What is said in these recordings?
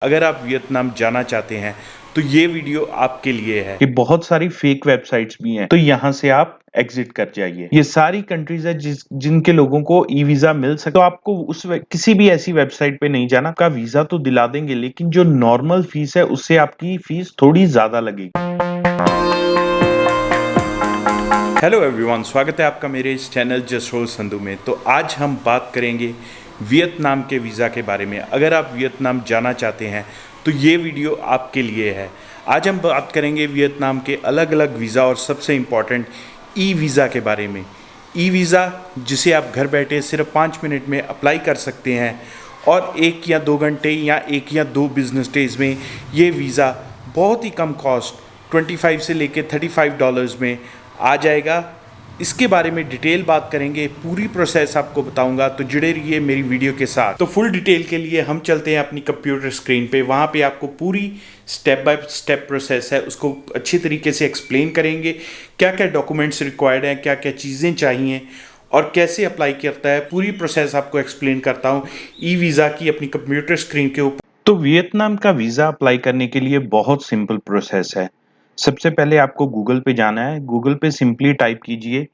अगर आप वियतनाम जाना चाहते हैं तो ये वीडियो आपके लिए है। कि बहुत सारी फेक वेबसाइट्स भी हैं, तो यहाँ से आप एग्जिट कर जाइए। ये सारी कंट्रीज है जिनके लोगों को ई वीजा मिल सके, तो आपको किसी भी ऐसी वेबसाइट पे नहीं जाना। आपका वीजा तो दिला देंगे, लेकिन जो नॉर्मल फीस है उससे आपकी फीस थोड़ी ज्यादा लगेगी। हेलो एवरीवन, स्वागत है आपका मेरे इस चैनल जसरोल संधू में। तो आज हम बात करेंगे वियतनाम के वीज़ा के बारे में। अगर आप वियतनाम जाना चाहते हैं तो ये वीडियो आपके लिए है। आज हम बात करेंगे वियतनाम के अलग अलग वीज़ा और सबसे इम्पॉर्टेंट ई वीज़ा के बारे में। ई वीज़ा जिसे आप घर बैठे सिर्फ 5 मिनट में अप्लाई कर सकते हैं और 1 या 2 घंटे या 1 या 2 बिजनेस डेज में ये वीज़ा बहुत ही कम कॉस्ट 25 से लेके $35 में आ जाएगा। इसके बारे में डिटेल बात करेंगे, पूरी प्रोसेस आपको बताऊंगा, तो जुड़े रहिए मेरी वीडियो के साथ। तो फुल डिटेल के लिए हम चलते हैं अपनी कंप्यूटर स्क्रीन पे। वहाँ पे आपको पूरी स्टेप बाय स्टेप प्रोसेस है उसको अच्छी तरीके से एक्सप्लेन करेंगे। क्या क्या डॉक्यूमेंट्स रिक्वायर्ड हैं, क्या क्या चीज़ें चाहिए और कैसे अप्लाई करता है, पूरी प्रोसेस आपको एक्सप्लेन करता हूँ ई वीज़ा की अपनी कंप्यूटर स्क्रीन के ऊपर। तो वियतनाम का वीजा अप्लाई करने के लिए बहुत सिंपल प्रोसेस है। सबसे पहले आपको गूगल पे जाना है। गूगल पे सिंपली टाइप कीजिए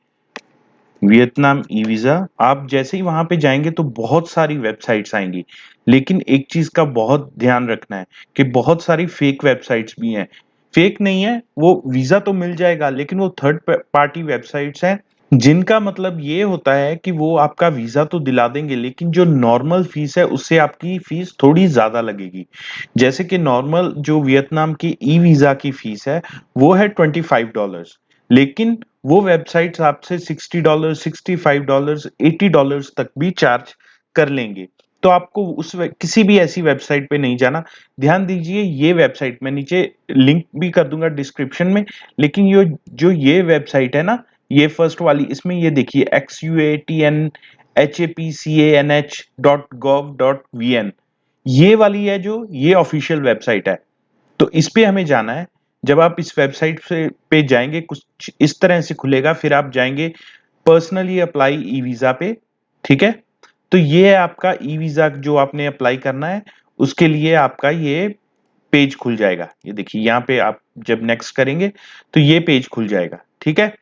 वियतनाम ई वीजा। आप जैसे ही वहां पे जाएंगे तो बहुत सारी वेबसाइट्स आएंगी, लेकिन एक चीज का बहुत ध्यान रखना है कि बहुत सारी फेक वेबसाइट्स भी हैं। फेक नहीं है, वो वीजा तो मिल जाएगा, लेकिन वो थर्ड पार्टी वेबसाइट्स हैं, जिनका मतलब ये होता है कि वो आपका वीजा तो दिला देंगे, लेकिन जो नॉर्मल फीस है उससे आपकी फीस थोड़ी ज्यादा लगेगी। जैसे कि नॉर्मल जो वियतनाम की ई वीजा की फीस है वो है $25, लेकिन वो वेबसाइट्स आपसे $60, $65, $80 तक भी चार्ज कर लेंगे। तो आपको किसी भी ऐसी वेबसाइट पे नहीं जाना। ध्यान दीजिए, ये वेबसाइट मैं नीचे लिंक भी कर दूंगा डिस्क्रिप्शन में, लेकिन ये वेबसाइट है ना, ये फर्स्ट वाली, इसमें ये देखिए xuatnhapcanh.gov.vn, ये वाली है जो ये ऑफिशियल वेबसाइट है। तो इस पे हमें जाना है। जब आप इस वेबसाइट से पे जाएंगे कुछ इस तरह से खुलेगा, फिर आप जाएंगे पर्सनली अप्लाई ई वीजा पे। ठीक है, तो ये है आपका ई वीजा जो आपने अप्लाई करना है, उसके लिए आपका ये पेज खुल जाएगा। ये देखिए यहाँ पे आप जब नेक्स्ट करेंगे तो ये पेज खुल जाएगा। ठीक है,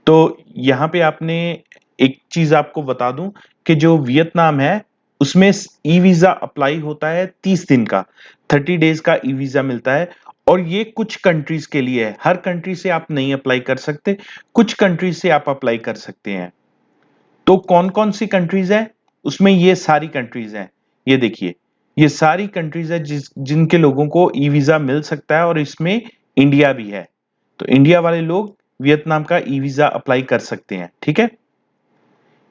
तो यहाँ पे आपने एक चीज आपको बता दूं कि जो वियतनाम है उसमें ई वीजा अप्लाई होता है 30 दिन का, 30 डेज का ई वीजा मिलता है। और ये कुछ कंट्रीज के लिए है, हर कंट्री से आप नहीं अप्लाई कर सकते, कुछ कंट्रीज से आप अप्लाई कर सकते हैं। तो कौन कौन सी कंट्रीज हैं उसमें, ये सारी कंट्रीज हैं। ये देखिए, ये सारी कंट्रीज है जिनके लोगों को ई वीजा मिल सकता है, और इसमें इंडिया भी है। तो इंडिया वाले लोग वियतनाम का ई वीजा अप्लाई कर सकते हैं। ठीक है,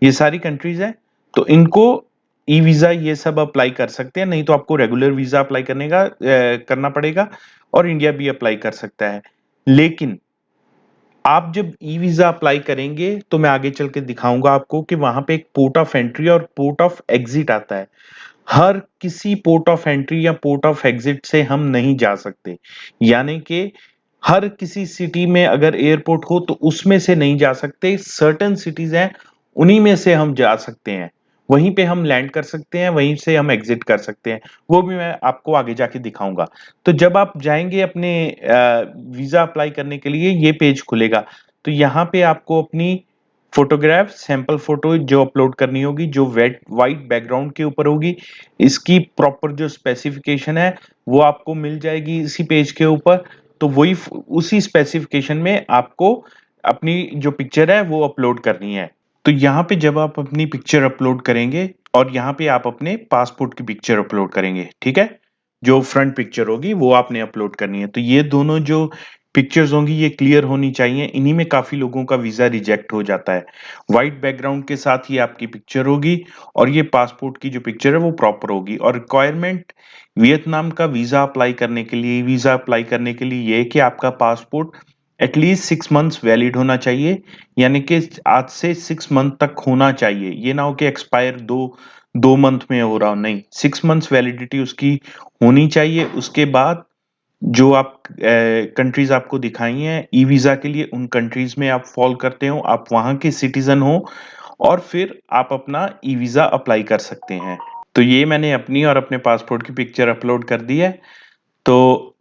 ये सारी कंट्रीज है, तो इनको ई वीजा ये सब अप्लाई कर सकते हैं। नहीं तो आपको रेगुलर वीजा अप्लाई करना पड़ेगा, और इंडिया भी अप्लाई कर सकता है। लेकिन आप जब ई वीजा अप्लाई करेंगे तो मैं आगे चल के दिखाऊंगा आपको कि वहां पे एक पोर्ट ऑफ एंट्री और पोर्ट ऑफ एग्जिट आता है। हर किसी पोर्ट ऑफ एंट्री या पोर्ट ऑफ एग्जिट से हम नहीं जा सकते, यानी कि हर किसी सिटी में अगर एयरपोर्ट हो तो उसमें से नहीं जा सकते। सर्टेन सिटीज हैं, उन्हीं में से हम जा सकते हैं, वहीं पे हम लैंड कर सकते हैं, वहीं से हम एग्जिट कर सकते हैं। वो भी मैं आपको आगे जाके दिखाऊंगा। तो जब आप जाएंगे अपने वीजा अप्लाई करने के लिए, ये पेज खुलेगा। तो यहाँ पे आपको अपनी फोटोग्राफ, सैंपल फोटो जो अपलोड करनी होगी, जो वाइट बैकग्राउंड के ऊपर होगी, इसकी प्रॉपर जो स्पेसिफिकेशन है वो आपको मिल जाएगी इसी पेज के ऊपर। तो वही उसी स्पेसिफिकेशन में आपको अपनी जो पिक्चर है वो अपलोड करनी है। तो यहाँ पे जब आप अपनी पिक्चर अपलोड करेंगे, और यहाँ पे आप अपने पासपोर्ट की पिक्चर अपलोड करेंगे, ठीक है, जो फ्रंट पिक्चर होगी वो आपने अपलोड करनी है। तो ये दोनों जो पिक्चर्स होंगी ये क्लियर होनी चाहिए, इन्हीं में काफी लोगों का वीजा रिजेक्ट हो जाता है। व्हाइट बैकग्राउंड के साथ ही आपकी पिक्चर होगी, और ये पासपोर्ट की जो पिक्चर है वो प्रॉपर होगी। और रिक्वायरमेंट वियतनाम का वीजा अप्लाई करने के लिए ये है कि आपका पासपोर्ट एटलीस्ट 6 मंथ्स वैलिड होना चाहिए, यानी कि आज से 6 मंथ तक होना चाहिए। ये ना हो कि एक्सपायर दो मंथ में हो रहा हो, नहीं, 6 मंथ्स वैलिडिटी उसकी होनी चाहिए। उसके बाद जो आप कंट्रीज आपको दिखाई हैं ई वीजा के लिए, उन कंट्रीज में आप फॉल करते हो, आप वहां के सिटीजन हो, और फिर आप अपना ई वीजा अप्लाई कर सकते हैं। तो ये मैंने अपनी और अपने पासपोर्ट की पिक्चर अपलोड कर दी है। तो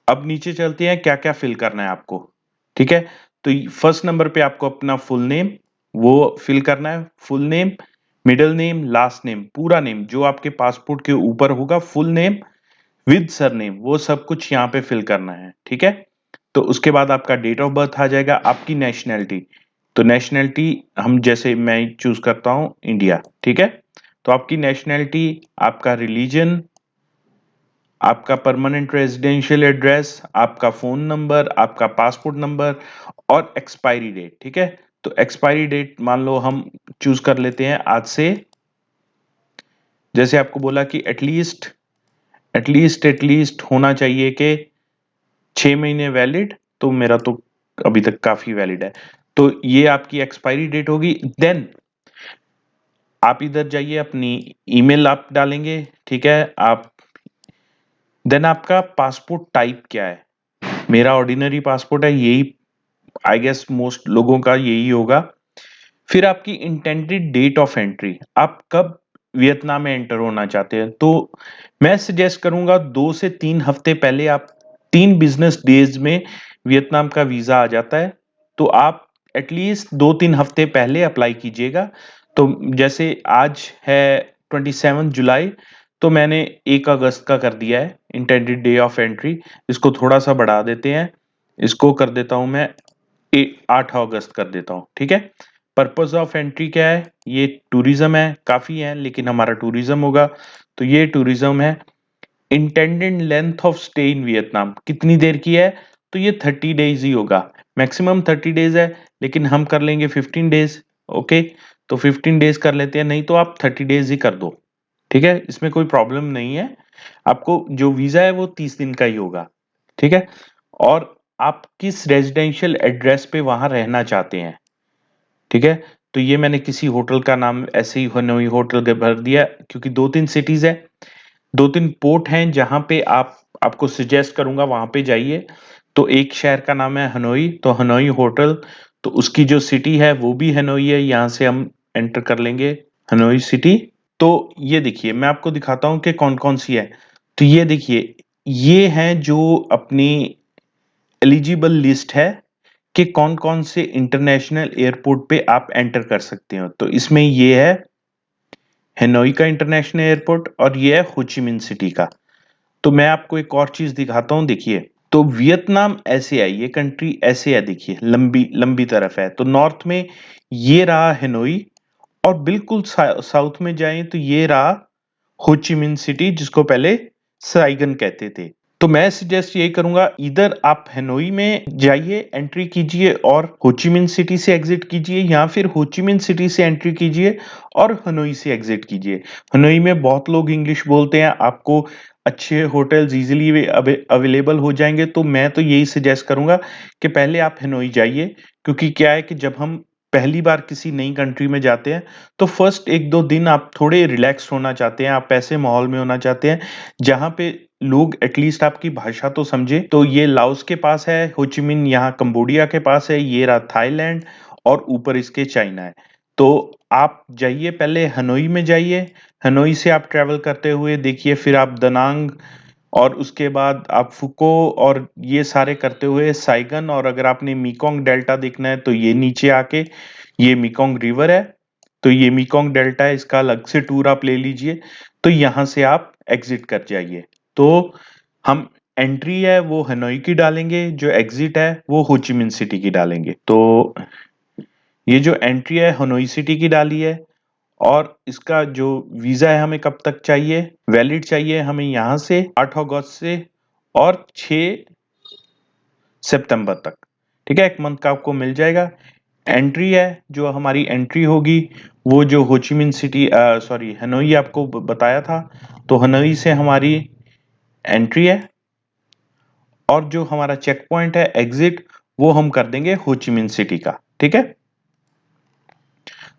अब नीचे चलते हैं, क्या क्या फिल करना है आपको। ठीक है, तो फर्स्ट नंबर पे आपको अपना फुल नेम वो फिल करना है। Full name, middle name, last name, पूरा नेम जो आपके पासपोर्ट के ऊपर होगा, फुल नेम विद सरनेम, वो सब कुछ यहाँ पे फिल करना है। ठीक है, तो उसके बाद आपका डेट ऑफ बर्थ आ जाएगा, आपकी नेशनैलिटी। तो नेशनैलिटी हम, जैसे मैं चूज करता हूँ इंडिया। ठीक है, तो आपकी नेशनैलिटी, आपका रिलीजन, आपका परमानेंट रेजिडेंशियल एड्रेस, आपका फोन नंबर, आपका पासपोर्ट नंबर और एक्सपायरी डेट। ठीक है, तो एक्सपायरी डेट मान लो हम चूज कर लेते हैं आज से, जैसे आपको बोला कि एटलीस्ट होना चाहिए कि 6 महीने वैलिड, तो मेरा तो अभी तक काफी वैलिड है। तो ये आपकी एक्सपायरी डेट होगी। देन आप इधर जाइए, अपनी ईमेल आप डालेंगे। ठीक है, आप देन आपका पासपोर्ट टाइप क्या है। मेरा ऑर्डिनरी पासपोर्ट है, यही आई गेस मोस्ट लोगों का यही होगा। फिर आपकी इंटेंडेड डेट ऑफ एंट्री, आप कब वियतनाम में एंटर होना चाहते हैं। तो मैं सजेस्ट करूंगा 2 से 3 हफ्ते पहले, आप 3 बिजनेस डेज में वियतनाम का वीजा आ जाता है। तो आप एटलीस्ट 2-3 हफ्ते पहले अप्लाई कीजिएगा। तो जैसे आज है 27 जुलाई, तो मैंने 1 अगस्त का कर दिया है इंटेंडेड डे ऑफ एंट्री। इसको थोड़ा सा बढ़ा देते हैं, इसको कर देता हूं मैं 8 अगस्त कर देता हूं। ठीक है, पर्पस ऑफ एंट्री क्या है, ये टूरिज्म है, काफी है लेकिन हमारा टूरिज्म होगा, तो ये टूरिज्म है। Intended length of stay in Vietnam कितनी देर की है, तो ये 30 डेज ही होगा। मैक्सिमम 30 डेज है, लेकिन हम कर लेंगे 15 डेज। ओके, तो 15 डेज कर लेते हैं, नहीं तो आप 30 डेज ही कर दो। ठीक है, इसमें कोई प्रॉब्लम नहीं है। आपको जो वीजा है वो 30 दिन का ही होगा। ठीक है, और आप किस रेजिडेंशियल एड्रेस पे वहां रहना चाहते हैं। ठीक है, तो ये मैंने किसी होटल का नाम ऐसे ही हनोई होटल के भर दिया, क्योंकि 2-3 सिटीज है, 2-3 पोर्ट हैं जहां पे आपको सजेस्ट करूंगा वहां पे जाइए। तो एक शहर का नाम है हनोई, तो हनोई होटल, तो उसकी जो सिटी है वो भी हनोई है, यहाँ से हम एंटर कर लेंगे हनोई सिटी। तो ये देखिए, मैं आपको दिखाता हूँ कि कौन कौन सी है। तो ये देखिए, ये है जो अपनी एलिजिबल लिस्ट है कि कौन कौन से इंटरनेशनल एयरपोर्ट पे आप एंटर कर सकते हो। तो इसमें ये है हेनोई का इंटरनेशनल एयरपोर्ट, और ये है होचिमिन सिटी का। तो मैं आपको एक और चीज दिखाता हूं, देखिए। तो वियतनाम ऐसे है, ये कंट्री ऐसे है, देखिए लंबी लंबी तरफ है। तो नॉर्थ में ये रहा हेनोई, और बिल्कुल साउथ में जाएं तो ये रहा होचिमिन सिटी, जिसको पहले साइगन कहते थे। तो मैं सजेस्ट यही करूंगा, इधर आप हनोई में जाइए, एंट्री कीजिए और होचिमिन सिटी से एग्जिट कीजिए, या फिर होचिमिन सिटी से एंट्री कीजिए और हनोई से एग्जिट कीजिए। हनोई में बहुत लोग इंग्लिश बोलते हैं, आपको अच्छे होटल्स इजीली अवेलेबल हो जाएंगे। तो मैं तो यही सजेस्ट करूंगा कि पहले आप हनोई जाइए, क्योंकि क्या है कि जब हम पहली बार किसी नई कंट्री में जाते हैं, तो फर्स्ट 1-2 दिन आप थोड़े रिलैक्स होना चाहते हैं, आप ऐसे माहौल में होना चाहते हैं जहां पे लोग एटलीस्ट आपकी भाषा तो समझे। तो ये लाओस के पास है होचिमिन, यहाँ कंबोडिया के पास है, ये रहा थाईलैंड, और ऊपर इसके चाइना है। तो आप जाइए, पहले हनोई में जाइए, हनोई से आप ट्रेवल करते हुए देखिए, फिर आप दनांग, और उसके बाद आप फुको, और ये सारे करते हुए साइगन। और अगर आपने मीकोंग डेल्टा देखना है तो ये नीचे आके, ये मीकोंग रिवर है, तो ये मीकोंग डेल्टा है, इसका अलग से टूर आप ले लीजिए। तो यहां से आप एग्जिट कर जाइए। तो हम एंट्री है वो हनोई की डालेंगे, जो एग्जिट है वो होचिमिन सिटी की डालेंगे। तो ये जो एंट्री है हनोई सिटी की डाली है, और इसका जो वीजा है हमें कब तक चाहिए, वैलिड चाहिए हमें यहाँ से 8 अगस्त से और 6 सितंबर तक। ठीक है, 1 मंथ का आपको मिल जाएगा। एंट्री है, जो हमारी एंट्री होगी वो जो होचिमिन सिटी, सॉरी हनोई आपको बताया था, तो हनोई से हमारी एंट्री है, और जो हमारा चेक पॉइंट है एग्जिट, वो हम कर देंगे होचिमिन सिटी का। ठीक है,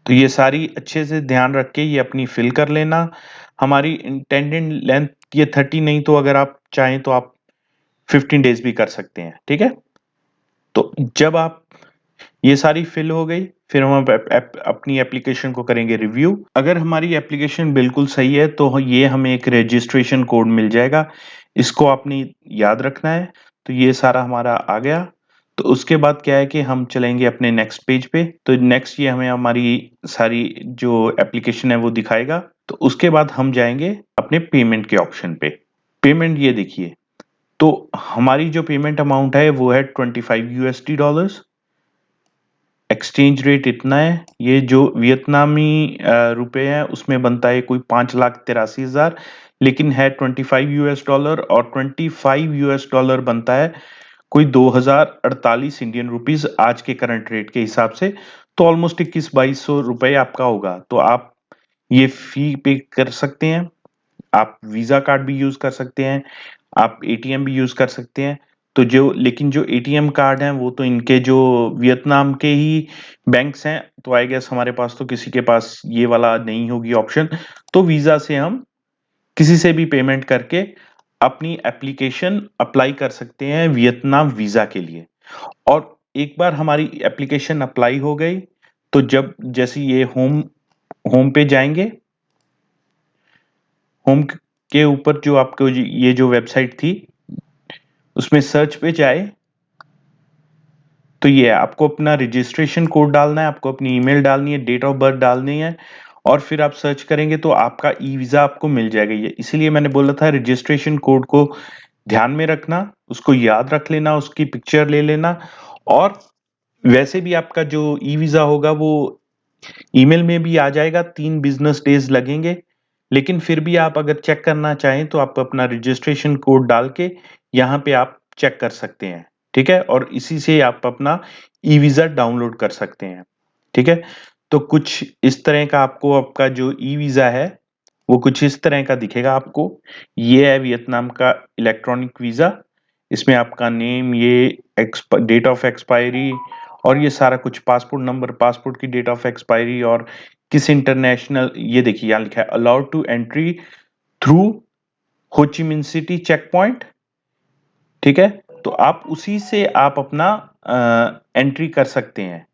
तो ये सारी अच्छे से ध्यान रख के ये अपनी फिल कर लेना। हमारी इंटेंडेड लेंथ ये 30, नहीं तो अगर आप चाहें तो आप 15 डेज भी कर सकते हैं। ठीक है, तो जब आप ये सारी फिल हो गई, फिर हम अपनी एप्लीकेशन को करेंगे रिव्यू। अगर हमारी एप्लीकेशन बिल्कुल सही है तो ये हमें एक रजिस्ट्रेशन कोड मिल जाएगा, इसको आपने याद रखना है। तो ये सारा हमारा आ गया। तो उसके बाद क्या है कि हम चलेंगे अपने नेक्स्ट पेज पे। तो नेक्स्ट ये हमें हमारी सारी जो एप्लीकेशन है वो दिखाएगा। तो उसके बाद हम जाएंगे अपने पेमेंट के ऑप्शन पे। पेमेंट ये देखिए, तो हमारी जो पेमेंट अमाउंट है वो है $25। एक्सचेंज रेट इतना है, ये जो वियतनामी रुपए है उसमें बनता है कोई 5,83,000, लेकिन है $25 और $25 बनता है कोई 2048 इंडियन रुपीस आज के करंट रेट के हिसाब से। तो ऑलमोस्ट 21-2200 रुपए आपका होगा। तो आप ये फी पे कर सकते हैं। आप वीजा कार्ड भी यूज कर सकते हैं, आप एटीएम भी यूज कर सकते हैं। तो जो लेकिन जो एटीएम कार्ड हैं वो तो इनके जो वियतनाम के ही बैंक्स हैं, तो आई गेस हमारे पास तो किसी के पास ये वाला नहीं होगी ऑप्शन। तो वीजा से हम किसी से भी पेमेंट करके अपनी एप्लीकेशन अप्लाई कर सकते हैं वियतनाम वीजा के लिए। और एक बार हमारी एप्लीकेशन अप्लाई हो गई तो जब जैसे ये होम होम पे जाएंगे, होम के ऊपर जो आपको ये जो वेबसाइट थी उसमें सर्च पे जाए, तो ये आपको अपना रजिस्ट्रेशन कोड डालना है, आपको अपनी ईमेल डालनी है, डेट ऑफ बर्थ डालनी है, और फिर आप सर्च करेंगे तो आपका ई वीजा आपको मिल जाएगा। ये इसीलिए मैंने बोला था रजिस्ट्रेशन कोड को ध्यान में रखना, उसको याद रख लेना, उसकी पिक्चर ले लेना। और वैसे भी आपका जो ई वीजा होगा वो ईमेल में भी आ जाएगा, 3 बिजनेस डेज लगेंगे। लेकिन फिर भी आप अगर चेक करना चाहें तो आप अपना रजिस्ट्रेशन कोड डाल के यहाँ पे आप चेक कर सकते हैं। ठीक है, और इसी से आप अपना ई वीजा डाउनलोड कर सकते हैं। ठीक है, तो कुछ इस तरह का आपको आपका जो ई वीजा है वो कुछ इस तरह का दिखेगा आपको। ये है वियतनाम का इलेक्ट्रॉनिक वीजा। इसमें आपका नेम, ये डेट ऑफ एक्सपायरी और ये सारा कुछ, पासपोर्ट नंबर, पासपोर्ट की डेट ऑफ एक्सपायरी, और किस इंटरनेशनल, ये देखिए यहाँ लिखा है allowed to entry through Ho Chi Minh city check point. ठीक है, तो आप उसी से आप अपना एंट्री कर सकते हैं।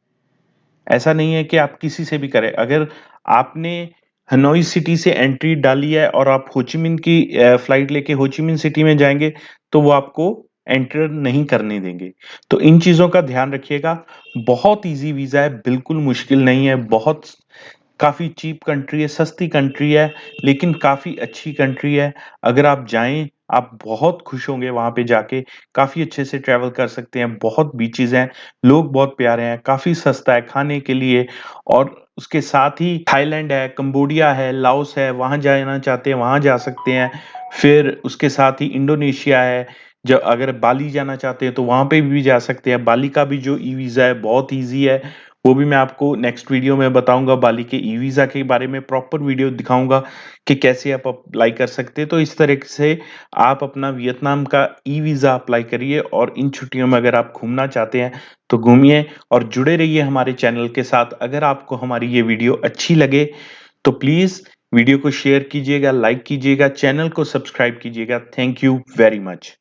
ऐसा नहीं है कि आप किसी से भी करें। अगर आपने हनोई सिटी से एंट्री डाली है और आप होचिमिन की फ्लाइट लेके होचिमिन सिटी में जाएंगे तो वो आपको एंटर नहीं करने देंगे। तो इन चीजों का ध्यान रखिएगा। बहुत इजी वीजा है, बिल्कुल मुश्किल नहीं है। बहुत काफी चीप कंट्री है, सस्ती कंट्री है, लेकिन काफी अच्छी कंट्री है। अगर आप जाएं आप बहुत खुश होंगे वहां पे जाके। काफी अच्छे से ट्रैवल कर सकते हैं, बहुत बीचेस हैं, लोग बहुत प्यारे हैं, काफी सस्ता है खाने के लिए। और उसके साथ ही थाईलैंड है, कंबोडिया है, लाओस है, वहां जाना चाहते हैं वहां जा सकते हैं। फिर उसके साथ ही इंडोनेशिया है, जब अगर बाली जाना चाहते हैं तो वहां पे भी जा सकते हैं। बाली का भी जो ई वीजा है बहुत इजी है, वो भी मैं आपको नेक्स्ट वीडियो में बताऊंगा। बाली के ई वीजा के बारे में प्रॉपर वीडियो दिखाऊंगा कि कैसे आप अप्लाई कर सकते हैं। तो इस तरह से आप अपना वियतनाम का ई वीजा अप्लाई करिए, और इन छुट्टियों में अगर आप घूमना चाहते हैं तो घूमिए और जुड़े रहिए हमारे चैनल के साथ। अगर आपको हमारी ये वीडियो अच्छी लगे तो प्लीज वीडियो को शेयर कीजिएगा, लाइक कीजिएगा, चैनल को सब्सक्राइब कीजिएगा। Thank you very much.